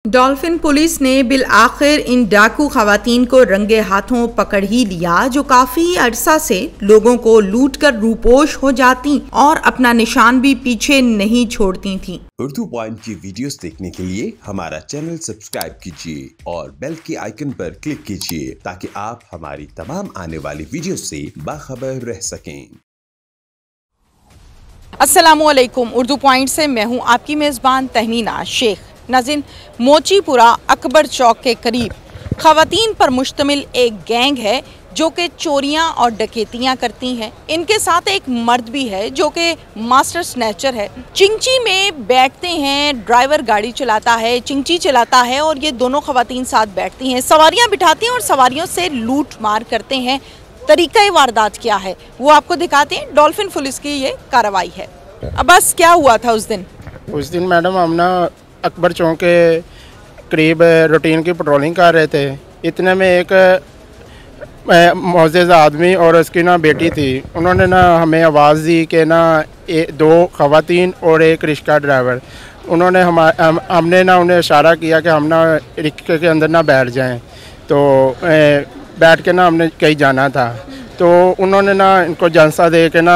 Dolphin police ने bill आखिर इन डाकू खवातीन को रंगे हाथों पकड़ ही लिया जो काफी अरसा से लोगों को लूटकर रूपोश हो जाती और अपना निशान भी पीछे नहीं छोड़ती थीं। उर्दू पॉइंट की वीडियोस देखने के लिए हमारा चैनल सब्सक्राइब कीजिए और बेल के आइकन पर क्लिक कीजिए ताकि आप हमारी तमाम आने वाली वीडियो से बाखबर रह सकें। अस्सलामुअलैकुम, उर्दू पॉइंट से मैं हूं आपकी मेज़बान तहनीना शेख। नाज़रीन, मोचीपुरा अकबर चौक के करीब खवातीन पर मुश्तमिल एक गैंग है जो कि चोरियां और डकैतियां करती हैं। इनके साथ एक मर्द भी है जो कि मास्टर स्नैचर है। चिंची में बैठते हैं, ड्राइवर गाड़ी चलाता है, चिंची चलाता है और ये दोनों खवातीन साथ बैठती हैं, सवारियां बिठाती हैं और सवारियों से लूट मार करते हैं। तरीक़ा वारदात क्या है वो आपको दिखाते हैं। डॉल्फिन पुलिस की ये कार्रवाई है। अब बस क्या हुआ था उस दिन मैडम हम ना अकबर चौक के करीब रूटीन की पेट्रोलिंग कर रहे थे। इतने में एक मोअज़्ज़ज़ आदमी और उसकी ना बेटी थी। उन्होंने ना हमें आवाज़ दी कि ना दो खवातीन और एक रिक्शा ड्राइवर। उन्होंने हमने ना उन्हें इशारा किया कि हम ना रिक्शे के अंदर ना बैठ जाएं। तो बैठ के ना हमने कहीं जाना था। तो उन्होंने ना इनको जानसा दे के ना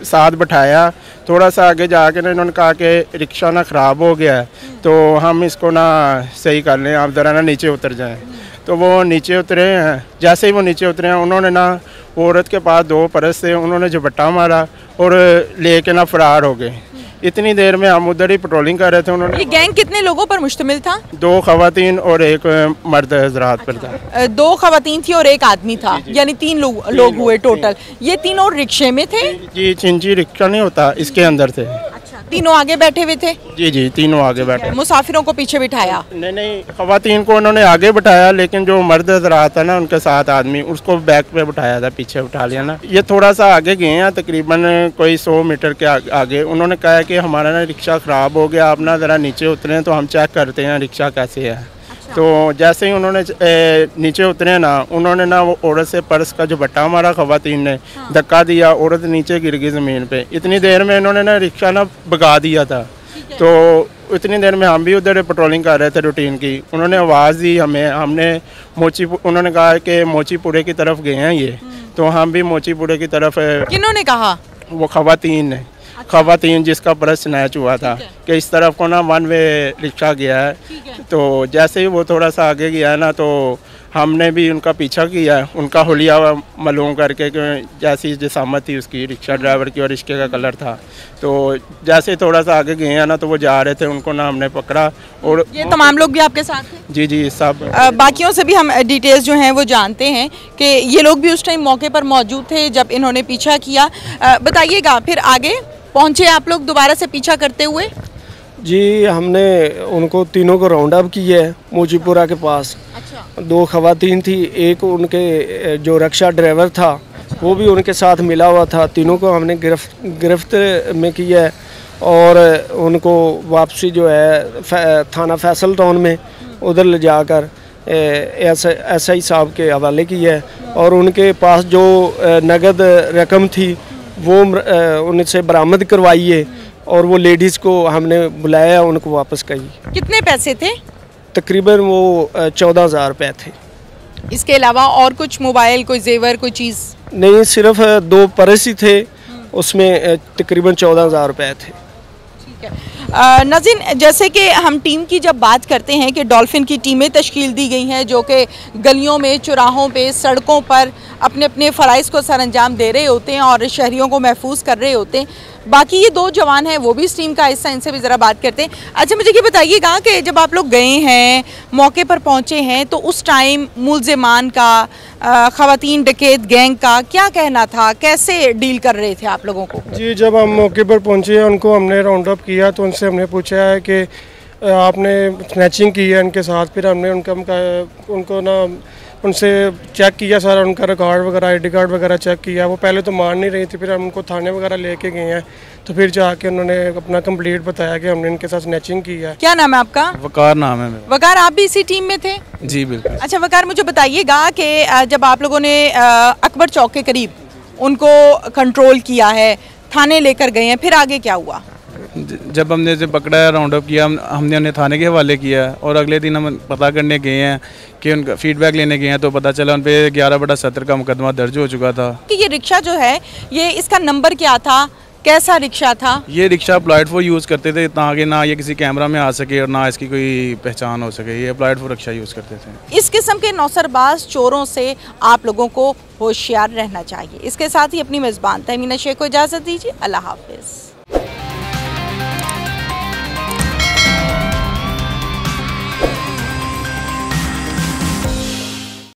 साथ बैठाया। थोड़ा सा आगे जाके ना इन्होंने कहा कि रिक्शा ना ख़राब हो गया है, तो हम इसको ना सही कर लें, आप ज़रा ना नीचे उतर जाएं। तो वो नीचे उतरे हैं। जैसे ही वो नीचे उतरे हैं उन्होंने ना औरत के पास दो परस से उन्होंने झपट्टा मारा और ले के ना फ़रार हो गए। इतनी देर में हम उधर ही पेट्रोलिंग कर रहे थे। उन्होंने ये गैंग कितने लोगों पर मुश्तमिल था? दो खवातीन और एक मर्द हजरात पर था। दो खवातीन थी और एक आदमी था, यानी तीन लोग हुए टोटल। ये तीनों रिक्शे में थे? जी, चिंची रिक्शा नहीं होता, इसके अंदर थे। तीनों आगे बैठे हुए थे? जी, तीनों आगे बैठे। मुसाफिरों को पीछे बिठाया? नहीं, खवातीन को उन्होंने आगे बिठाया, लेकिन जो मर्द रहा था ना उनके साथ आदमी, उसको बैक पे बिठाया था, पीछे उठा लिया ना। ये थोड़ा सा आगे गए हैं, तकरीबन कोई 100 मीटर के आगे। उन्होंने कहा कि हमारा ना रिक्शा ख़राब हो गया, आप ना ज़रा नीचे उतरें तो हम चेक करते हैं रिक्शा कैसे है। तो जैसे ही उन्होंने नीचे उतरे ना, उन्होंने ना वो औरत से पर्स का जो बट्टा मारा, खवातीन ने धक्का दिया, औरत नीचे गिर गई ज़मीन पे। इतनी देर में इन्होंने ना रिक्शा ना भगा दिया था। तो इतनी देर में हम भी उधर पेट्रोलिंग कर रहे थे रूटीन की। उन्होंने आवाज़ दी हमें, उन्होंने कहा कि मोचीपुरे की तरफ गए हैं ये। तो हम भी मोचीपुरे की तरफ। किन्होंने कहा? वो खवातीन ने। खवातीन जिसका पर्स स्नैच हुआ था कि इस तरफ को ना वन वे रिक्शा गया है। तो जैसे ही वो थोड़ा सा आगे गया है ना, तो हमने भी उनका पीछा किया, उनका हुलिया मालूम करके कि जैसी जिसामत थी उसकी रिक्शा ड्राइवर की और रिक्शे का कलर था। तो जैसे ही थोड़ा सा आगे गए हैं ना, तो वो जा रहे थे, उनको ना हमने पकड़ा। और ये तमाम लोग भी आपके साथ थे? जी, सब। बाकियों से भी हम डिटेल्स जो हैं वो जानते हैं कि ये लोग भी उस टाइम मौके पर मौजूद थे जब इन्होंने पीछा किया। बताइएगा, फिर आगे पहुँचे आप लोग दोबारा से पीछा करते हुए? जी, हमने उनको तीनों को राउंड अप किया है मोचीपुरा के पास। अच्छा। दो खवातीन थी, एक उनके जो रिक्शा ड्राइवर था वो भी उनके साथ मिला हुआ था। तीनों को हमने गिरफ्त में किया है और उनको वापसी जो है थाना फैसल टाउन में उधर ले जाकर SI साहब के हवाले किया है। और उनके पास जो नगद रकम थी वो उनसे बरामद करवाई है और वो लेडीज़ को हमने बुलाया, उनको वापस कही। कितने पैसे थे? तकरीबन वो 14,000 रुपये थे। इसके अलावा और कुछ मोबाइल, कोई जेवर, कोई चीज़? नहीं, सिर्फ दो पर्स ही थे, उसमें तकरीबन 14,000 रुपये थे। ठीक है। नाज़रीन, जैसे कि हम टीम की जब बात करते हैं कि डॉल्फिन की टीमें तश्कील दी गई हैं जो कि गलियों में, चौराहों पे, सड़कों पर अपने अपने फ़राइज़ को सरअंजाम दे रहे होते हैं और शहरियों को महफूज कर रहे होते हैं। बाकी ये दो जवान हैं वो भी इस टीम का हिस्सा, इनसे भी ज़रा बात करते हैं। अच्छा, मुझे ये बताइएगा कि जब आप लोग गए हैं, मौके पर पहुँचे हैं, तो उस टाइम मुलज़िमान का, ख़वातीन डकैत गैंग का क्या कहना था? कैसे डील कर रहे थे आप लोगों को? जी, जब हम मौके पर पहुँचे उनको हमने राउंड अप किया तो उनसे हमने पूछा है कि आपने स्नैचिंग की है इनके साथ। फिर हमने उनको ना उनसे चेक किया, सारा उनका रिकॉर्ड वगैरह, ID कार्ड वगैरह चेक किया। वो पहले तो मान नहीं रही थी, फिर हम उनको थाने वगैरह लेके गए हैं। तो फिर जाके उन्होंने अपना कंप्लीट बताया कि हमने इनके साथ स्नैचिंग की है। क्या नाम है आपका? वकार नाम है मेरा। वकार, आप भी इसी टीम में थे? जी बिल्कुल। अच्छा वकार, मुझे बताइएगा कि जब आप लोगों ने अकबर चौक के करीब उनको कंट्रोल किया है, थाने लेकर गए हैं, फिर आगे क्या हुआ? जब हमने इसे पकड़ा है, राउंड अप किया, हमने उन्हें थाने के हवाले किया और अगले दिन हम पता करने गए हैं कि उनका फीडबैक लेने गए हैं तो पता चला उन पर 11/70 का मुकदमा दर्ज हो चुका था। कि ये रिक्शा जो है, ये इसका नंबर क्या था, कैसा रिक्शा था? ये रिक्शा अप्लाइड फॉर यूज़ करते थे ताकि ना ये किसी कैमरा में आ सके और ना इसकी कोई पहचान हो सके। ये अप्लाइड फॉर रिक्शा यूज़ करते थे। इस किस्म के नौसरबाज चोरों से आप लोगों को होशियार रहना चाहिए। इसके साथ ही अपनी मेज़बान तहमीना शेख को इजाज़त दीजिए। अल्लाह हाफिज़।